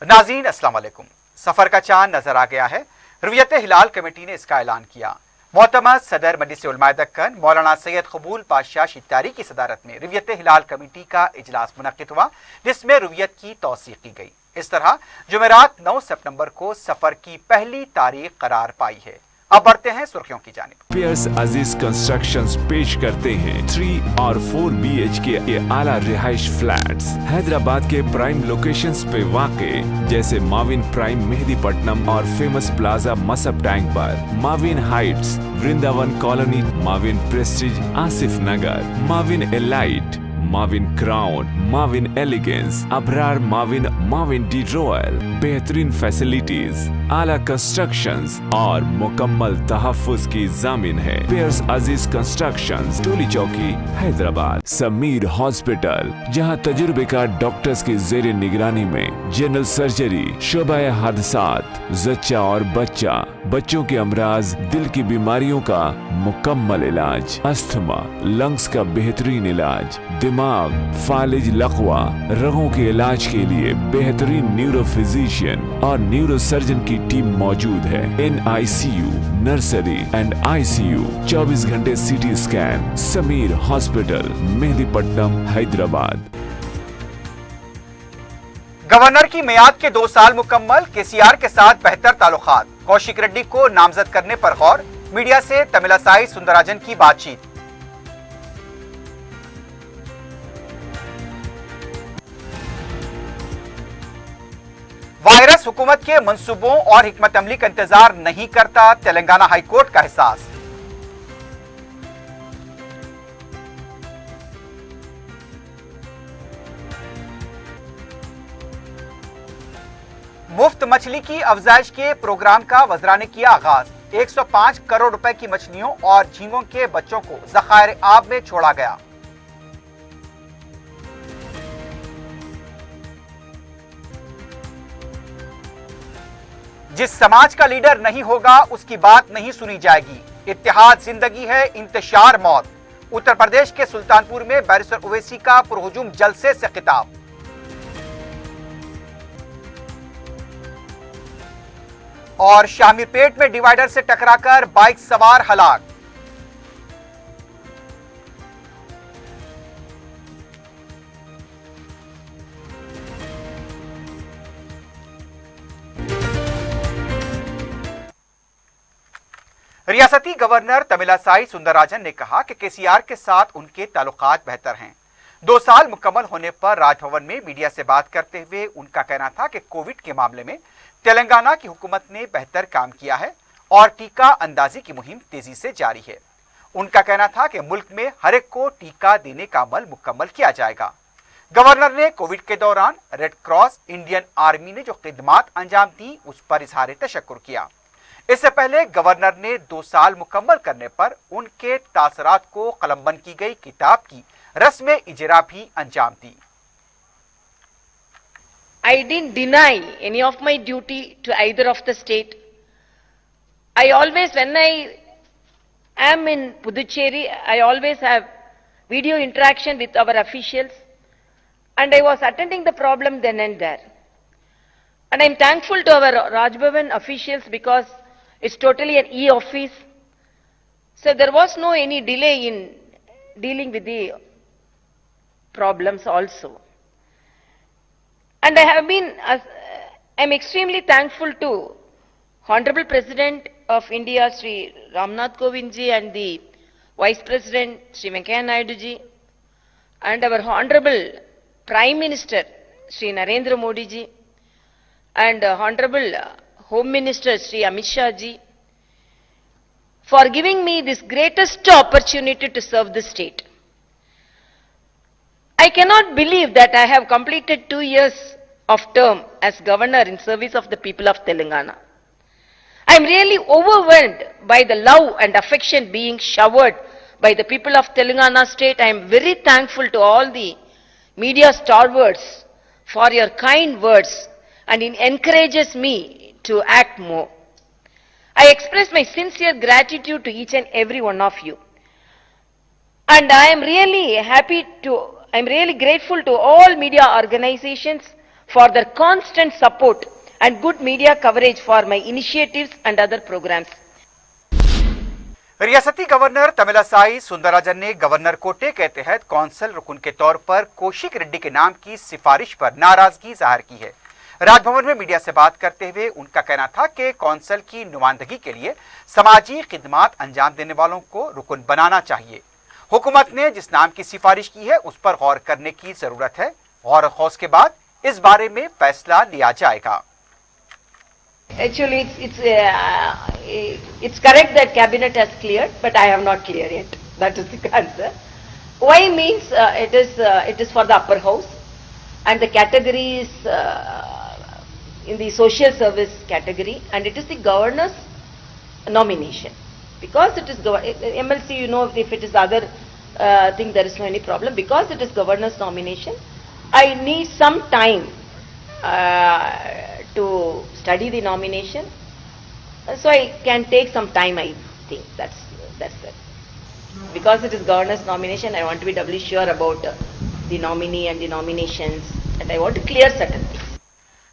नाज़रीन अस्सलाम वालेकुम। सफर का चांद नजर आ गया है। रुयत हिलाल कमेटी ने इसका ऐलान किया। मोहतमद सदर मजलिस उलमा दक्कन मौलाना सैयद कबूल पातशाह शित्तारी की सदारत में रुयत हिलाल कमेटी का इजलास मुनक्किद हुआ, जिसमें रुयत की तौसीक की गई। इस तरह जुमेरात 9 सितंबर को सफर की पहली तारीख करार पाई है। अब बढ़ते हैं सुर्खियों की जानिब। पियर्स अजीज कंस्ट्रक्शंस पेश करते हैं 3 और 4 BHK के आला रिहाइश फ्लैट्स हैदराबाद के प्राइम लोकेशंस पे वाक़े, जैसे माविन प्राइम मेहदीपट्टनम और फेमस प्लाजा मसब टैंक पर, Mavin Heights Vrindavan Colony, Mavin Prestige Asif Nagar, Mavin Elite, Mavin Crown, Mavin Elegance, Abrar Mavin, Mavin De Royal, बेहतरीन फैसिलिटीज, आला कंस्ट्रक्शंस और मुकम्मल तहफ्फुज की जामिन है। पियर्स अजीज कंस्ट्रक्शंस, टोली चौकी, हैदराबाद। समीर हॉस्पिटल, जहां तजुर्बेकार डॉक्टर्स की जेर निगरानी में जनरल सर्जरी, शोबा हादसात, जच्चा और बच्चा, बच्चों के अमराज, दिल की बीमारियों का मुकम्मल इलाज, अस्थमा, लंग्स का बेहतरीन इलाज, दिमाग, फालिज, लकवा, रगों के इलाज के लिए बेहतरीन न्यूरो फिजिशियन और न्यूरो सर्जन की टीम मौजूद है। NICU, नर्सरी एंड ICU, 24 घंटे CT scan. Sameer hospital, Mehdipatnam, Hyderabad. Governor की मियाद के 2 साल मुकम्मल, KCR के साथ बेहतर ताल्लुकात, कौशिक रेड्डी को नामजद करने पर गौर, मीडिया से तमिलिसाई सुंदरराजन की बातचीत। वायरस हुकूमत के मंसूबों और हिकमत अमली का इंतजार नहीं करता, तेलंगाना हाईकोर्ट का एहसास। मुफ्त मछली की अफजाइश के प्रोग्राम का वज़रा ने किया आगाज। 105 करोड़ रुपए की मछलियों और झींगों के बच्चों को ज़खायर आब में छोड़ा गया। जिस समाज का लीडर नहीं होगा उसकी बात नहीं सुनी जाएगी। इत्तेहाद जिंदगी है, इंतशार मौत। उत्तर प्रदेश के सुल्तानपुर में बैरिस्टर ओवैसी का पुरहुजूम जलसे से खिताब। और शामीरपेट में डिवाइडर से टकराकर बाइक सवार हलाक। रियासती गवर्नर तमिलिसाई सुंदरराजन ने कहा कि KCR के साथ उनके ताल्लुकात बेहतर हैं। 2 साल मुकम्मल होने पर राजभवन में मीडिया से बात करते हुए उनका कहना था कि कोविड के मामले में तेलंगाना की हुकूमत ने बेहतर काम किया है और टीका अंदाजी की मुहिम तेजी से जारी है। उनका कहना था कि मुल्क में हर एक को टीका देने का अमल मुकम्मल किया जाएगा। गवर्नर ने कोविड के दौरान रेड क्रॉस, इंडियन आर्मी ने जो खिदमात अंजाम दी उस पर इजहार तशक्कुर किया। इससे पहले गवर्नर ने 2 साल मुकम्मल करने पर उनके तासरात को कलमबंद की गई किताब की रस्म इजरा भी अंजाम दी। I didn't deny any of my duty to either of the state. I always, when I am in Puducherry, I always have video interaction with our officials, and I was attending the problem then and there. And I'm thankful to our Rajbhavan officials because it's totally an e-office. So there was no any delay in dealing with the problems also. And I'm extremely thankful to Honorable President of India, Sri Ramnath Kovind ji, and the Vice President, Sri Venkaiah Naidu ji, and our Honorable Prime Minister, Sri Narendra Modi ji, and Honorable Home Minister, Sri Amit Shah ji, for giving me this greatest opportunity to serve the state. I cannot believe that I have completed 2 years of term as governor in service of the people of Telangana. I am really overwhelmed by the love and affection being showered by the people of Telangana state. I am very thankful to all the media stalwarts for your kind words, and it encourages me to act more. I express my sincere gratitude to each and every one of you. And I am really grateful to all media organizations for their constant support and good media coverage for my initiatives and other programs. रियासती governor तमिलासाई Soundararajan ने governor कोटे के तहत council रुकन के तौर पर कौशिक रेड्डी के नाम की सिफारिश पर नाराजगी जाहिर की है। राजभवन में मीडिया से बात करते हुए उनका कहना था कि कौंसल की नुमाइंदगी के लिए समाजी खिदमात अंजाम देने वालों को रुकन बनाना चाहिए। हुकूमत ने जिस नाम की सिफारिश की है उस पर गौर करने की जरूरत है। गौर खौस के बाद इस बारे में फैसला लिया जाएगा। Actually, it's correct that cabinet has cleared, but I have not cleared yet. That is the answer. Why means it is for the upper house, and the category is in the social service category, and it is the governor's nomination. Because it is MLC, you know, if it is other thing, there is no any problem. Because it is governor's nomination, I need some time to study the nomination, so I can take some time. I think that's it. Because it is governor's nomination, I want to be doubly sure about the nominee and the nominations, and I want to clear certain things.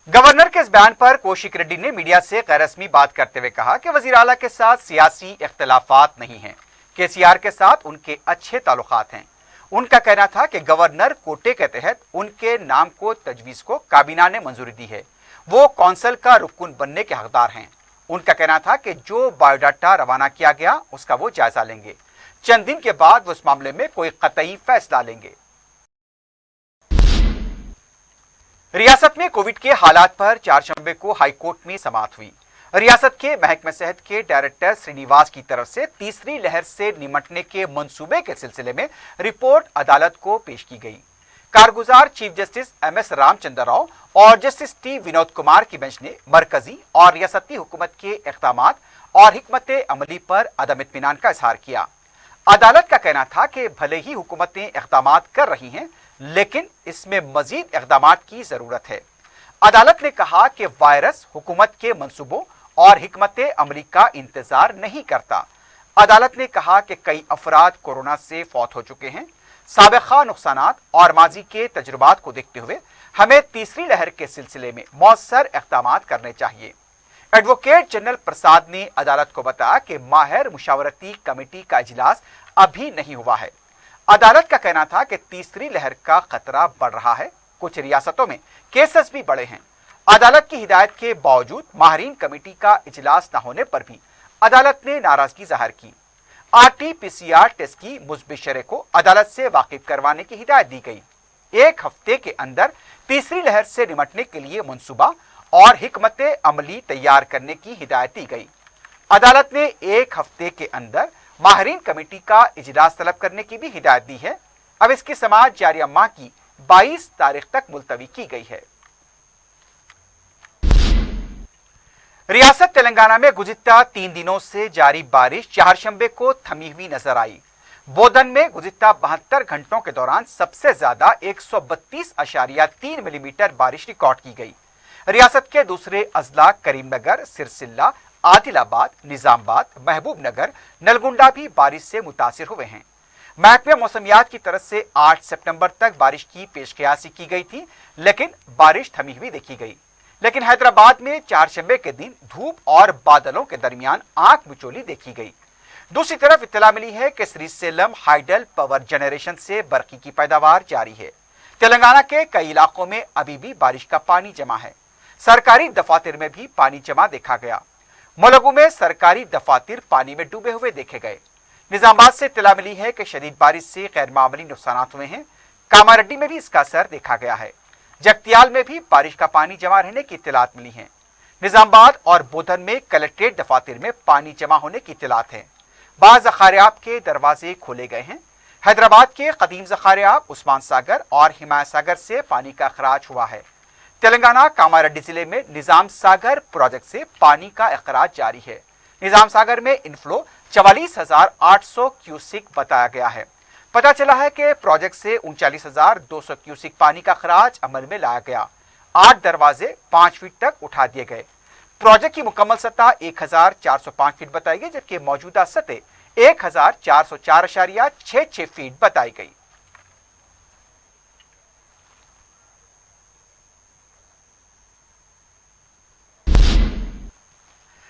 Governor के इस बयान पर कौशिक रेड्डी ने media से गैर रस्मी बात करते हुए कहा कि वजीर आला के साथ सियासी इख्तिलाफात नहीं हैं, केसीआर के साथ उनके अच्छे ताल्लुकात हैं। उनका कहना था कि गवर्नर कोटे के तहत उनके नाम को तजवीज़ को काबीना ने मंजूरी दी है, वो कौंसल का रुकन बनने के हकदार हैं। उनका कहना था कि जो बायोडाटा रवाना किया गया उसका वो जायजा लेंगे, चंद दिन के बाद वो इस मामले में कोई कतई फैसला लेंगे। रियासत में कोविड के हालात पर चारशंबे को हाईकोर्ट में समाअत हुई। रियासत के महकमे सेहत के डायरेक्टर श्रीनिवास की तरफ से तीसरी लहर से निपटने के मंसूबे के सिलसिले में रिपोर्ट अदालत को पेश की गई। कारगुजार chief justice MS Ramachandra Rao और जस्टिस T विनोद कुमार की बेंच ने मरकजी और रियासती हुकूमत के इक़दामात और हिकमत अमली पर अदम इत्मीनान का इजहार किया। अदालत का कहना था कि भले ही हुकूमतें इक़दामात कर रही हैं, लेकिन इसमें मजीद इक़दामात की जरूरत है। अदालत ने कहा कि वायरस हुकूमत के मंसूबों और हिकमत अमली का इंतजार नहीं करता। अदालत ने कहा कि कई अफराद कोरोना से फौत हो चुके हैं। साबिक़ा नुकसानात और माजी के तजुर्बात को देखते हुए हमें तीसरी लहर के सिलसिले में मौसर इक़दामात करने चाहिए। एडवोकेट जनरल प्रसाद ने अदालत को बताया कि माहिर मुशावरती कमेटी का इजलास अभी नहीं हुआ है। अदालत का कहना था कि तीसरी लहर का खतरा बढ़ रहा है, कुछ रियासतों में केसेस भी बढ़े हैं। अदालत की हिदायत के बावजूद माहिरीन कमेटी का इजलास न होने पर भी अदालत ने नाराजगी जाहिर की। RT-PCR टेस्ट की मुस्बित शरह को अदालत से वाकिफ करवाने की हिदायत दी गई। एक हफ्ते के अंदर तीसरी लहर से निपटने के लिए मंसूबा और हिकमत अमली तैयार करने की हिदायत दी गई। अदालत ने एक हफ्ते के अंदर माहिरीन कमेटी का इजलास तलब करने की भी हिदायत दी है। अब इसकी समाअत जारिया माह की 22 तारीख तक मुलतवी की गई है। रियासत तेलंगाना में गुज़िश्ता 3 दिनों से जारी बारिश चारशंबे को थमी हुई नजर आई। बोधन में गुज़िश्ता 72 घंटों के दौरान सबसे ज्यादा 132.3 मिलीमीटर बारिश रिकॉर्ड की गई। रियासत के दूसरे अजला करीमनगर, सिरसिल्ला, आदिलाबाद, निजामबाद, महबूबनगर, नलगुंडा भी बारिश से मुतासिर हुए हैं। महकमे मौसमियात की तरफ से 8 सितंबर तक बारिश की पेशकयासी की गई थी, लेकिन बारिश थमी हुई देखी गई। लेकिन हैदराबाद में चारशंबे के दिन धूप और बादलों के दरमियान आंख मिचौली देखी गई। दूसरी तरफ इत्तला मिली है कि श्रीसेलम हाइडल पावर जनरेशन से बरकी की पैदावार जारी है। तेलंगाना के कई इलाकों में अभी भी बारिश का पानी जमा है। सरकारी दफातर में भी पानी जमा देखा गया। मुलुगु में सरकारी दफातर पानी में डूबे हुए देखे गए। निजामाबाद से इत्तला मिली है कि शदीद बारिश से गैर मामूली नुकसान हुए हैं। कामारेड्डी में भी इसका असर देखा गया है। जगतियाल में भी बारिश का पानी जमा रहने की इत्तलात मिली है। निजामाबाद और बोधन में कलेक्ट्रेट दफातर में पानी जमा होने की इत्तलात है। बाज़ ज़खारियाब के दरवाजे खोले गए हैं। हैदराबाद के कदीम ज़खारियाब उस्मान सागर और हिमायत सागर से पानी का अखराज हुआ है। तेलंगाना कामारेड्डी जिले में निजाम सागर प्रोजेक्ट से पानी का अखराज जारी है। निजाम सागर में इनफ्लो 44,800 क्यूसिक बताया गया है। पता चला है कि प्रोजेक्ट से 39,200 क्यूसिक पानी का अखराज अमल में लाया गया। 8 दरवाजे 5 फीट तक उठा दिए गए। प्रोजेक्ट की मुकम्मल सतह 1,405 फीट बताई गई, जबकि मौजूदा सतह 1,404.66 फीट बताई गई।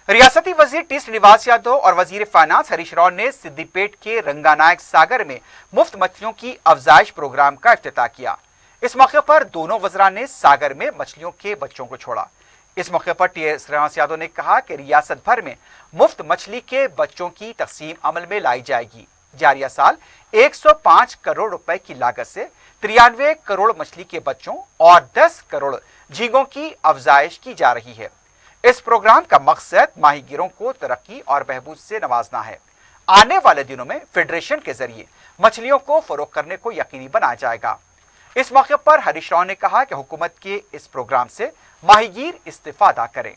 रियासती वजीर टी श्रीनिवास यादव और वजीर फाइनेंस हरीश राव ने सिद्दीपेट के रंगानायक सागर में मुफ्त मछलियों की अफजाइश प्रोग्राम का इफ्तिताह किया। इस मौके पर दोनों वज़रा ने सागर में मछलियों के बच्चों को छोड़ा। इस मौके पर टी श्रीनिवास यादव ने कहा कि रियासत भर में मुफ्त मछली के बच्चों की तकसीम अमल में लाई जाएगी। जारिया साल 105 करोड़ रुपए की लागत से 93 करोड़ मछली के बच्चों और 10 करोड़ झींगों की अफजाइश की जा रही है। इस प्रोग्राम का मकसद माहीगीरों को तरक्की और बहबूद से नवाजना है। आने वाले दिनों में फेडरेशन के जरिए मछलियों को फरोख्त करने को यकीनी बनाया जाएगा। इस मौके पर हरीश राव ने कहा कि हुकूमत के इस प्रोग्राम से माहीगीर इस्तिफादा करें।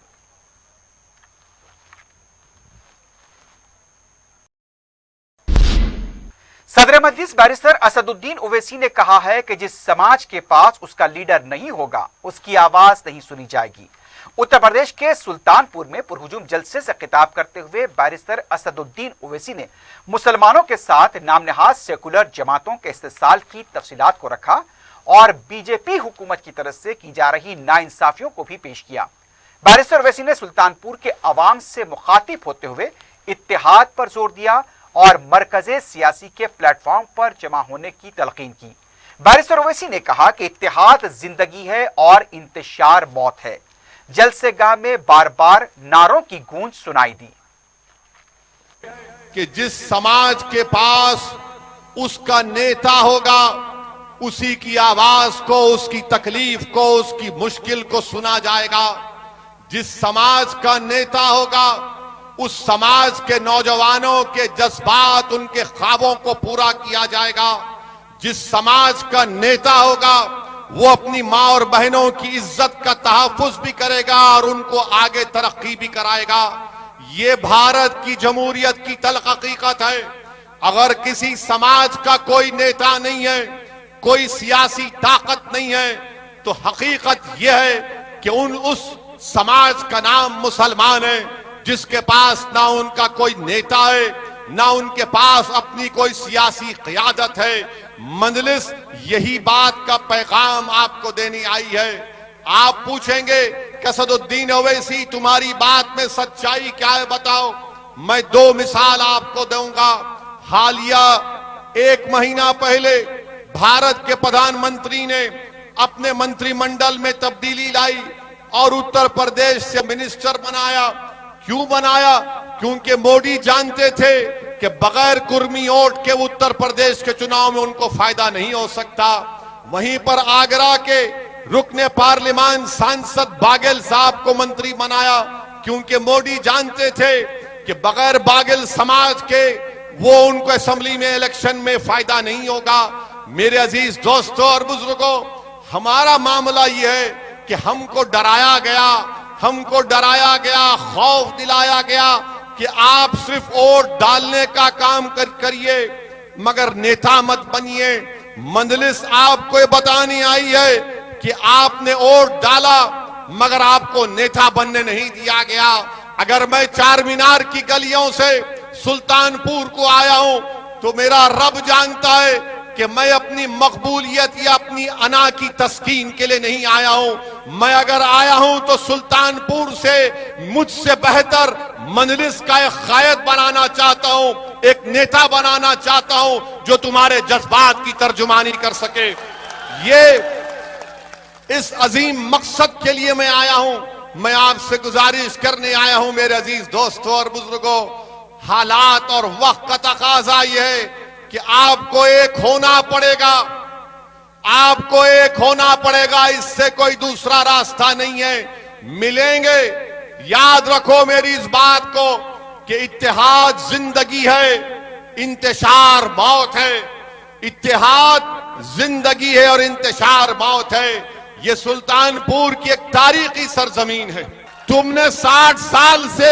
सदर मजलिस बैरिस्टर असदुद्दीन ओवैसी ने कहा है कि जिस समाज के पास उसका लीडर नहीं होगा उसकी आवाज नहीं सुनी जाएगी। उत्तर प्रदेश के सुल्तानपुर में पुरहुजूम जलसे से खिताब करते हुए बैरिस्टर असदुद्दीन ओवैसी ने मुसलमानों के साथ नामनहाज सेकुलर जमातों के इस्तेसाल की तफसीलात को रखा और बीजेपी हुकूमत की तरफ से की जा रही नाइंसाफियों को भी पेश किया। बैरिस्टर ओवैसी ने सुल्तानपुर के अवाम से मुखातिब होते हुए इत्तेहाद पर जोर दिया और मरकज़े सियासी के प्लेटफॉर्म पर जमा होने की तलकीन की। बैरिस्टर ओवैसी ने कहा कि इत्तेहाद जिंदगी है और इंतशार मौत है। जलसेगाह में बार बार नारों की गूंज सुनाई दी कि जिस समाज के पास उसका नेता होगा उसी की आवाज को, उसकी तकलीफ को, उसकी मुश्किल को सुना जाएगा। जिस समाज का नेता होगा उस समाज के नौजवानों के जज्बात, उनके ख्वाबों को पूरा किया जाएगा। जिस समाज का नेता होगा वो अपनी माँ और बहनों की इज्जत का तहफ्फुज भी करेगा और उनको आगे तरक्की भी कराएगा। ये भारत की जमहूरियत की तल्ख हकीकत है। अगर किसी समाज का कोई नेता नहीं है, कोई सियासी ताकत नहीं है, तो हकीकत यह है कि उस समाज का नाम मुसलमान है, जिसके पास ना उनका कोई नेता है, ना उनके पास अपनी कोई सियासी क़यादत है। मजलिस यही बात का पैगाम आपको देनी आई है। आप पूछेंगे कि असदुद्दीन ओवैसी तुम्हारी बात में सच्चाई क्या है, बताओ। मैं दो मिसाल आपको दूंगा। हालिया 1 महीना पहले भारत के प्रधानमंत्री ने अपने मंत्रिमंडल में तब्दीली लाई और उत्तर प्रदेश से मिनिस्टर बनाया। क्यों बनाया? क्योंकि मोदी जानते थे कि बगैर कुर्मी वोट के उत्तर प्रदेश के चुनाव में उनको फायदा नहीं हो सकता। वहीं पर आगरा के रुकने पार्लियामान सांसद बाघेल साहब को मंत्री बनाया, क्योंकि मोदी जानते थे कि बगैर बाघेल समाज के वो उनको असेंबली में इलेक्शन में फायदा नहीं होगा। मेरे अजीज दोस्तों और बुजुर्गों, हमारा मामला यह है कि हमको डराया गया, खौफ दिलाया गया कि आप सिर्फ वोट डालने का काम करिए मगर नेता मत बनिए। मजलिस आपको बतानी आई है कि आपने वोट डाला मगर आपको नेता बनने नहीं दिया गया। अगर मैं चार मीनार की गलियों से सुल्तानपुर को आया हूं तो मेरा रब जानता है कि मैं अपनी मकबूलियत या अपनी अना की तस्कीन के लिए नहीं आया हूं। मैं अगर आया हूं तो सुल्तानपुर से मुझसे बेहतर मजलिस का एक कायद बनाना चाहता हूं, एक नेता बनाना चाहता हूं जो तुम्हारे जज्बात की तर्जुमानी कर सके। ये इस अजीम मकसद के लिए मैं आया हूं। मैं आपसे गुजारिश करने आया हूं मेरे अजीज दोस्तों और बुजुर्गों, हालात और वक्त का तकाजा यह है कि आपको एक होना पड़ेगा, आपको एक होना पड़ेगा। इससे कोई दूसरा रास्ता नहीं है। मिलेंगे, याद रखो मेरी इस बात को कि इत्तेहाद जिंदगी है, इंतशार मौत है। इत्तेहाद जिंदगी है और इंतशार मौत है। ये सुल्तानपुर की एक तारीखी सरजमीन है। तुमने 60 साल से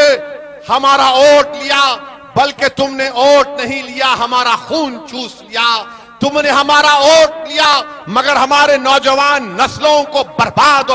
हमारा वोट लिया, बल्कि तुमने वोट नहीं लिया, हमारा खून चूस लिया। तुमने हमारा वोट लिया मगर हमारे नौजवान नस्लों को बर्बाद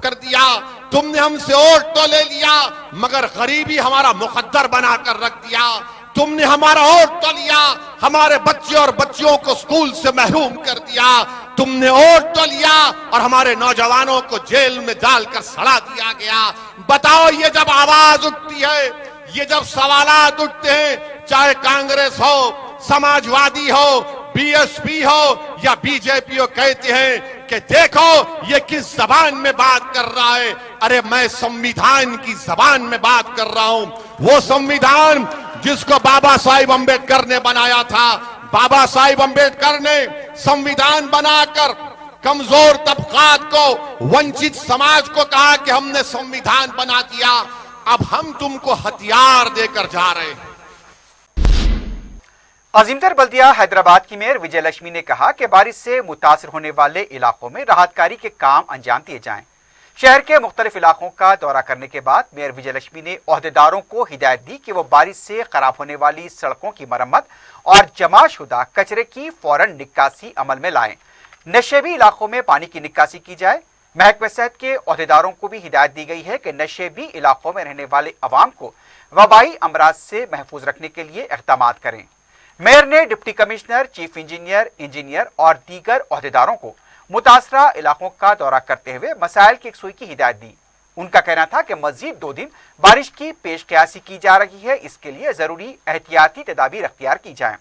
कर दिया। तुमने हमसे वोट तो ले लिया मगर गरीबी हमारा मुकद्दर बनाकर रख दिया। तुमने हमारा वोट तो लिया, हमारे बच्चे और बच्चियों को स्कूल से महरूम कर दिया। तुमने वोट तो लिया और हमारे नौजवानों को जेल में डालकर सड़ा दिया गया। बताओ, ये जब आवाज उठती है, ये जब सवालात उठते हैं, चाहे कांग्रेस हो, समाजवादी हो, बीएसपी हो या बीजेपी हो, कहते हैं कि देखो ये किस जबान में बात कर रहा है। अरे मैं संविधान की जबान में बात कर रहा हूं, वो संविधान जिसको बाबा साहिब अम्बेडकर ने बनाया था। बाबा साहिब अम्बेडकर ने संविधान बनाकर कमजोर तबकात को, वंचित समाज को कहा कि हमने संविधान बना दिया, अब हम तुमको हथियार देकर जा रहे हैं। अजीमतर बल्दिया हैदराबाद की मेयर विजय लक्ष्मी ने कहा कि बारिश से मुतासर होने वाले इलाकों में राहतकारी के काम अंजाम दिए जाएं। शहर के मुख्तलिफ इलाकों का दौरा करने के बाद मेयर विजय लक्ष्मी ने ओहदेदारों को हिदायत दी कि वो बारिश से खराब होने वाली सड़कों की मरम्मत और जमाशुदा कचरे की फौरन निकासी अमल में लाएं। नशेबी इलाकों में पानी की निकासी की जाए। महकमे सेहत के ओहदेदारों को भी हिदायत दी गई है कि नशेबी इलाकों में रहने वाले अवाम को वबाई अमराज से महफूज रखने के लिए इक़दामात करें। मेयर ने डिप्टी कमिश्नर, चीफ इंजीनियर और दीगर ओहदेदारों को मुतासरा इलाकों का दौरा करते हुए मसाइल की यकसुई की हिदायत दी। उनका कहना था कि मजीद 2 दिन बारिश की पेश क़यासी की जा रही है, इसके लिए जरूरी एहतियाती तदाबीर अख्तियार की जाए।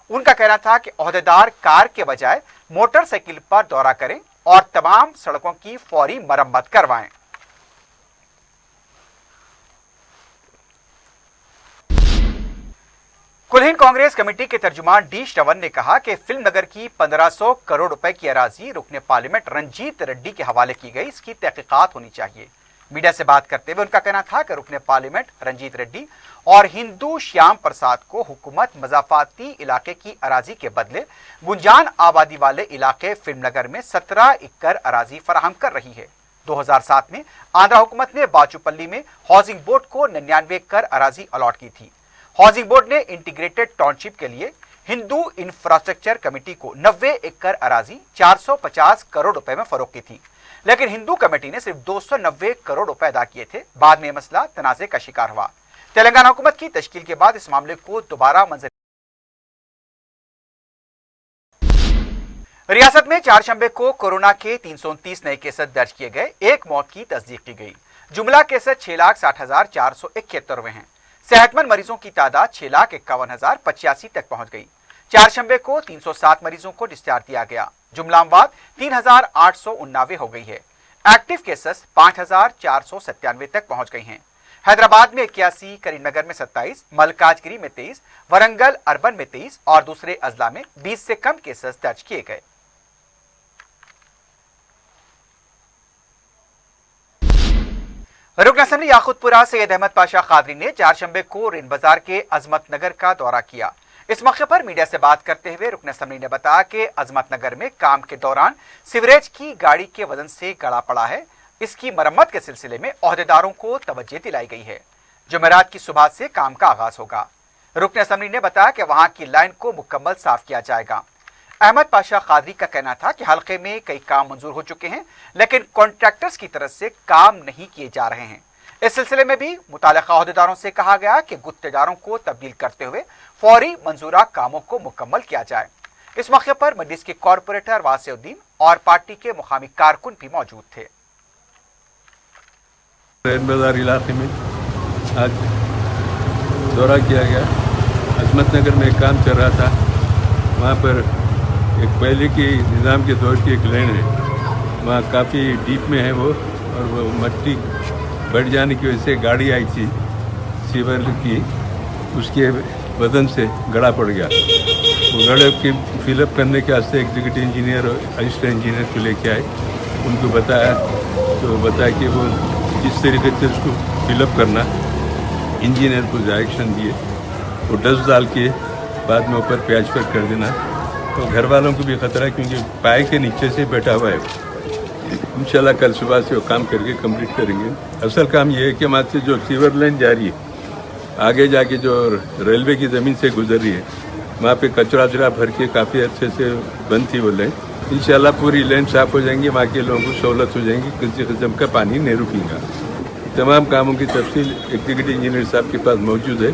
उनका कहना था कि ओहदेदार कार के बजाय मोटरसाइकिल पर दौरा करें और तमाम सड़कों की फौरी मरम्मत करवाएं। कुल हिंद कांग्रेस कमेटी के तर्जुमान डी श्रवण ने कहा कि फिल्म नगर की 1500 करोड़ रुपए की अराजी रुकने पार्लियामेंट रंजीत रेड्डी के हवाले की गई, इसकी तहकीकात होनी चाहिए। मीडिया से बात करते हुए उनका कहना था कि रुकने पार्लियामेंट रंजीत रेड्डी और हिंदू श्याम प्रसाद को हुकूमत मजाफाती इलाके की अराजी के बदले गुंजान आबादी वाले इलाके फिल्म नगर में 17 एकड़ अराजी फराहम कर रही है। 2007 में आंध्रा हुकूमत ने बाचुपल्ली में हाउसिंग बोर्ड को 99 एकड़ अराजी अलॉट की थी। हाउसिंग बोर्ड ने इंटीग्रेटेड टाउनशिप के लिए हिंदू इंफ्रास्ट्रक्चर कमेटी को 90 एकड़ अराजी 450 करोड़ रुपए में फरोख्त की थी, लेकिन हिंदू कमेटी ने सिर्फ 290 करोड़ रुपए अदा किए थे। बाद में मसला तनाज़े का शिकार हुआ। तेलंगाना हुकूमत की तश्कील के बाद इस मामले को दोबारा मंजूरी। रियासत में चारशंबे को कोरोना के 329 नए केसेस दर्ज किए गए, एक मौत की तस्दीक की गई। जुमला केसेस 6,60,471 हुए हैं। सेहतमंद मरीजों की तादाद 6,51,085 तक पहुंच गई। चारशंबे को 307 मरीजों को डिस्चार्ज दिया गया। जुमला अमवात 3,889 हो गई है। एक्टिव केसेस 5,497 तक पहुंच गई हैं। हैदराबाद में 81, करीमनगर में 27, मलकाजगिरी में 23, वरंगल अर्बन में 23 और दूसरे अजला में 20 से कम केसेस दर्ज किए गए। रुकन असम्बली याकूतपुरा सैयद अहमद पाशा कादरी ने चारशंबे को रेन बाजार के अजमत नगर का दौरा किया। इस मौके पर मीडिया से बात करते हुए रुकन असम्बली ने बताया कि अजमत नगर में काम के दौरान सीवरेज की गाड़ी के वजन से गड़ा पड़ा है। इसकी मरम्मत के सिलसिले में ओहदेदारों को तवज्जो दिलाई गई है। जुमेरात की सुबह से काम का आगाज होगा। रुकन असम्बली ने बताया कि वहां की लाइन को मुकम्मल साफ किया जाएगा। अहमद पाशा कादरी का कहना था कि हल्के में कई काम मंजूर हो चुके हैं, लेकिन कॉन्ट्रैक्टर्स की तरफ से काम नहीं किए जा रहे हैं। इस सिलसिले में भी मुतालिका ओहदेदारों से कहा गया कि गुत्तेदारों को तब्दील करते हुए फौरी मंजूरा कामों को मुकम्मल किया जाए। इस मौके पर मजलिस के कॉरपोरेटर वासिउद्दीन और पार्टी के मुकामी कारकुन भी मौजूद थे। रेन बाजार इलाके में आज दौरा किया गया। अजमत नगर में काम चल रहा था, वहाँ पर एक पहले के निज़ाम के दौर की एक लाइन है, वहाँ काफ़ी डीप में है वो, और वो मट्टी बढ़ जाने की वजह से गाड़ी आई थी सीवर की, उसके वजन से गड़ा पड़ गया। वो गड़े की फिलअप करने के वास्ते एग्जीक्यूटिव इंजीनियर और असिस्टेंट इंजीनियर को लेके आए, उनको बताया तो बताया कि वो किस तरीके से उसको फिलअप करना, इंजीनियर को डायरेक्शन दिए, वो डस्ट डाल के बाद में ऊपर प्याज पर कर देना। तो घर वालों को भी खतरा है क्योंकि पाए के नीचे से बैठा हुआ है। इंशाल्लाह कल सुबह से वो काम करके कंप्लीट करेंगे। असल काम ये है कि वहाँ से जो सीवर लाइन जा रही है, आगे जाके जो रेलवे की ज़मीन से गुजर रही है, वहाँ पे कचरा वचरा भर के काफ़ी अच्छे से बंद थी वो लाइन। इंशाल्लाह पूरी लाइन साफ हो जाएंगी, वहाँ के लोगों को सहूलत हो जाएंगी, किसी किस्म का पानी नहीं रुकेगा। तमाम कामों की तफसील एग्जीक्यूटिव इंजीनियर साहब के पास मौजूद है,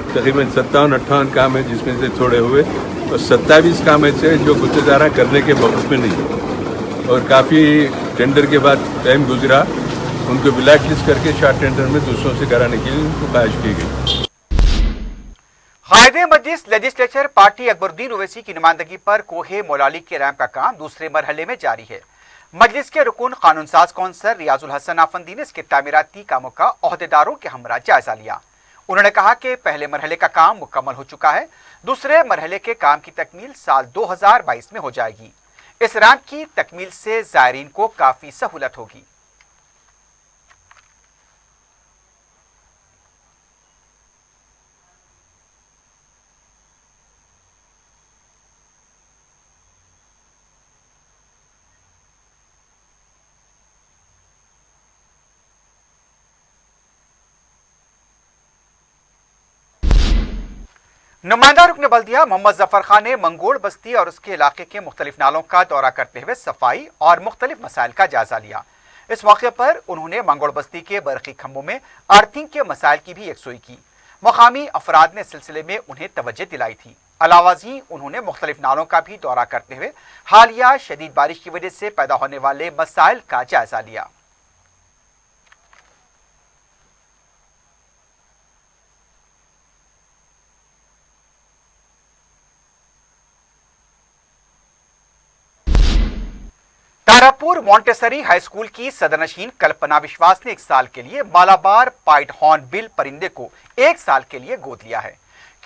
तकरीबन 57-58 काम है जिसमें से छोड़े हुए, और 27 काम ऐसे हैं जो गुत्तेदारा करने के वक्त में नहीं है, और काफ़ी टेंडर के बाद टाइम गुजरा, उनको ब्लैक लिस्ट करके शॉर्ट टेंडर में दूसरों से कराने के लिए उनको ख्वाहिश की गई। कायदे मजलिस लेजिस्लेचर पार्टी अकबरुद्दीन ओवैसी की नुमाइंदगी पर कोहे मोलाली के रैंप का काम दूसरे मरहले में जारी है। मजलिस के रुकन कानून साज कौंसलर रियाजुल हसन आफंदी ने इसके तामीराती कामों का ओहदेदारों के हमरा जायजा लिया। उन्होंने कहा कि पहले मरहले का काम मुकम्मल हो चुका है, दूसरे मरहले के काम की तकमील साल 2022 में हो जाएगी। इस रैंप की तकमील से ज़ायरीन को काफी सहूलत होगी। नुमाइंदा रुकन बल्दिया मोहम्मद जफर खान ने मंगोड़ बस्ती और उसके इलाके के मुख्तलिफ नालों का दौरा करते हुए सफाई और मुख्तलिफ मसाइल का जायजा लिया। इस मौके पर उन्होंने मंगोड़ बस्ती के बरकी खंभों में अर्थिंग के मसाइल की भी यकसुई की। मकामी अफराद ने इस सिलसिले में उन्हें तवज्जो दिलाई थी। अलावाजी उन्होंने मुख्तलिफ नालों का भी दौरा करते हुए हालिया शदीद बारिश की वजह से पैदा होने वाले मसाइल का जायजा लिया। तारापुर मॉन्टेसरी हाई स्कूल की सदरनशीन कल्पना विश्वास ने 1 साल के लिए मालाबार पाइड हॉर्न बिल परिंदे को 1 साल के लिए गोद लिया है।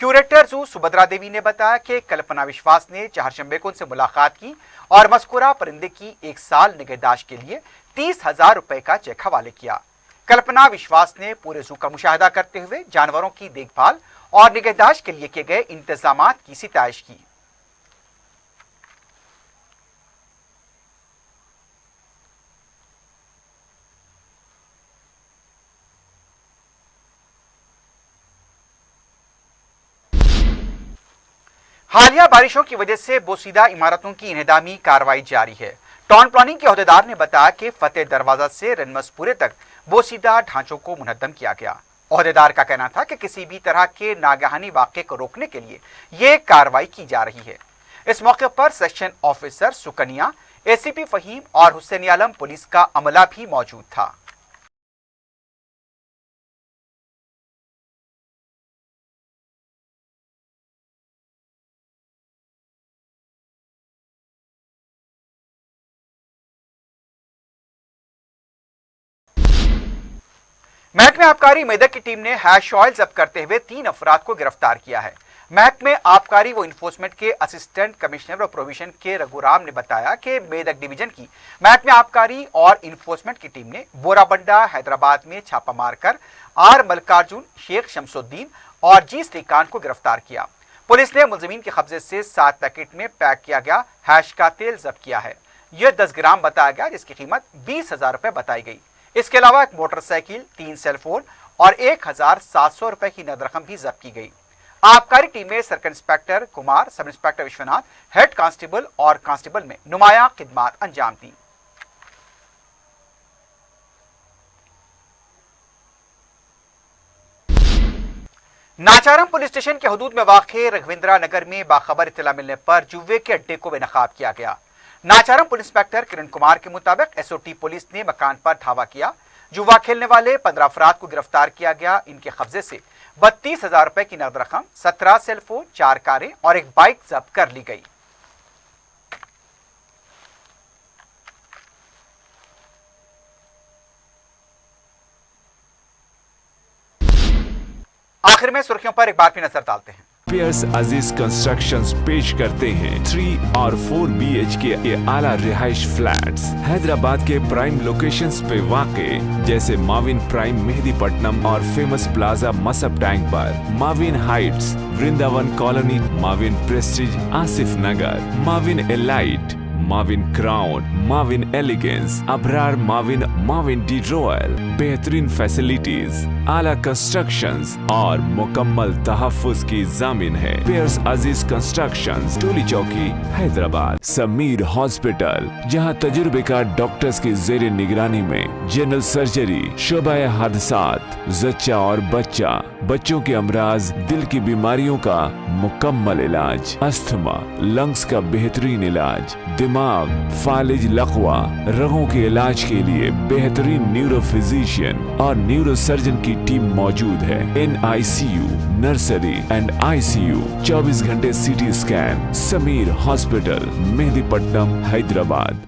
क्यूरेटर जू सुभद्रा देवी ने बताया कि कल्पना विश्वास ने चहारशंबे को उनसे मुलाकात की और मस्कुरा परिंदे की 1 साल निगहदाश्त के लिए 30,000 रुपए का चेक हवाले किया। कल्पना विश्वास ने पूरे जू का मुशाहिदा करते हुए जानवरों की देखभाल और निगहदाश्त के लिए किए गए इंतजामात की सिताइश की। हालिया बारिशों की वजह से बोसीदा इमारतों की इन्हदामी कार्रवाई जारी है। टाउन प्लानिंग के अहदेदार ने बताया कि फतेह दरवाजा से रनमसपुरे तक बोसीदा ढांचों को मुनद्दम किया गया। अहदेदार का कहना था कि किसी भी तरह के नागहानी वाक़े को रोकने के लिए ये कार्रवाई की जा रही है। इस मौके पर सेक्शन ऑफिसर सुकनिया, एसीपी फहीम और हुसैन आलम पुलिस का अमला भी मौजूद था। महकमे आबकारी मेदक की टीम ने हैश ऑयल जब्त करते हुए 3 अफराद को गिरफ्तार किया है। महकमे आबकारी व इन्फोर्समेंट के असिस्टेंट कमिश्नर और प्रोविजन के रघुराम ने बताया कि मेदक डिवीजन की महकमे आबकारी और इन्फोर्समेंट की टीम ने बोराबंडा हैदराबाद में छापा मारकर आर मल्लिकार्जुन, शेख शमसुद्दीन और जी श्रीकांत को गिरफ्तार किया। पुलिस ने मुलजिमीन के कब्जे से 7 पैकेट में पैक किया गया हैश का तेल जब्त किया है। यह 10 ग्राम बताया गया, जिसकी कीमत 20,000 रुपए बताई गई। इसके अलावा एक मोटरसाइकिल, 3 सेलफोन और 1,700 रुपए की नकद रकम भी जब्त की गई। आबकारी टीम में circle inspector Kumar, sub inspector Vishwanath, head constable और कांस्टेबल में नुमाया खिदमात अंजाम दी। नाचारम पुलिस स्टेशन के हदूद में वाक़े रघवेंद्रा नगर में बाखबर इत्तला मिलने पर जुए के अड्डे को बेनकाब किया गया। नाचारम पुलिस इंस्पेक्टर किरण कुमार के मुताबिक एसओटी पुलिस ने मकान पर धावा किया। जुआ खेलने वाले 15 अफराद को गिरफ्तार किया गया। इनके कब्जे से 32,000 रुपए की नकद रकम, 17 सेलफोन, 4 कारें और एक बाइक जब्त कर ली गई। आखिर में सुर्खियों पर एक बार फिर नजर डालते हैं। पियर्स अजीज कंस्ट्रक्शंस पेश करते हैं 3 और 4 BHK के आला रिहाइश फ्लैट्स हैदराबाद के प्राइम लोकेशंस पे वाक़े, जैसे माविन प्राइम मेहदीपट्टनम और फेमस प्लाजा मसब टैंक पर, Mavin Heights Vrindavan Colony, Mavin Prestige Asif Nagar, Mavin Elite, Mavin Crown, Mavin Elegance, Abrar Mavin, Mavin De Royal, बेहतरीन फैसिलिटीज, आला कंस्ट्रक्शंस और मुकम्मल तहफ्फुज की जामिन है। पेयर्स अजीज कंस्ट्रक्शंस, टोली चौकी, हैदराबाद। समीर हॉस्पिटल, जहां तजुर्बेकार डॉक्टर्स की जेर निगरानी में जनरल सर्जरी, शोबा हादसात, जच्चा और बच्चा, बच्चों के अमराज, दिल की बीमारियों का मुकम्मल इलाज, अस्थमा, लंग्स का बेहतरीन इलाज, दिमाग, फालिज, लकवा, रगों के इलाज के लिए बेहतरीन न्यूरो फिजिशियन और न्यूरो सर्जन की टीम मौजूद है। NICU, नर्सरी एंड ICU, 24 घंटे CT scan. Sameer hospital, Mehdipatnam, Hyderabad.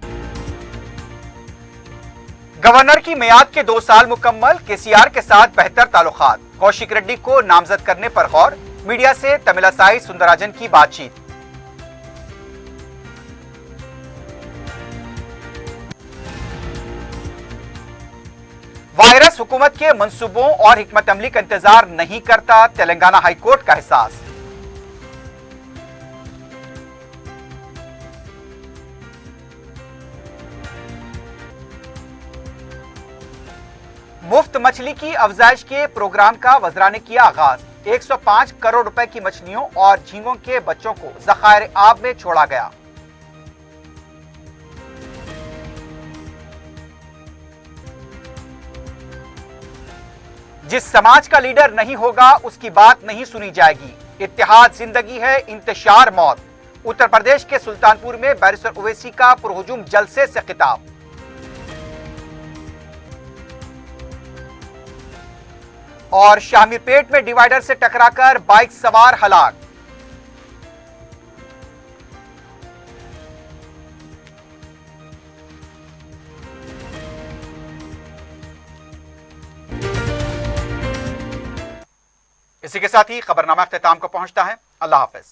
Governor की मियाद के 2 साल मुकम्मल, KCR के साथ बेहतर ताल्लुकात, कौशिक रेड्डी को नामजद करने पर गौर, मीडिया से तमिलासाई सुंदराजन की बातचीत। वायरस हुकूमत के मंसूबों और हिकमत अमली का इंतजार नहीं करता, तेलंगाना हाईकोर्ट का एहसास। मुफ्त मछली की अफजाइश के प्रोग्राम का वज़रा ने किया आगाज। 105 करोड़ रुपए की मछलियों और झींगों के बच्चों को ज़खायर आब में छोड़ा गया। जिस समाज का लीडर नहीं होगा उसकी बात नहीं सुनी जाएगी। इत्तेहाद जिंदगी है, इंतशार मौत। उत्तर प्रदेश के सुल्तानपुर में बैरिस्टर ओवैसी का पुरहुजूम जलसे से खिताब। और शामीरपेट में डिवाइडर से टकराकर बाइक सवार हलाक। इसी के साथ ही खबरनामा इख्तिताम को पहुंचता है। अल्लाह हाफिज।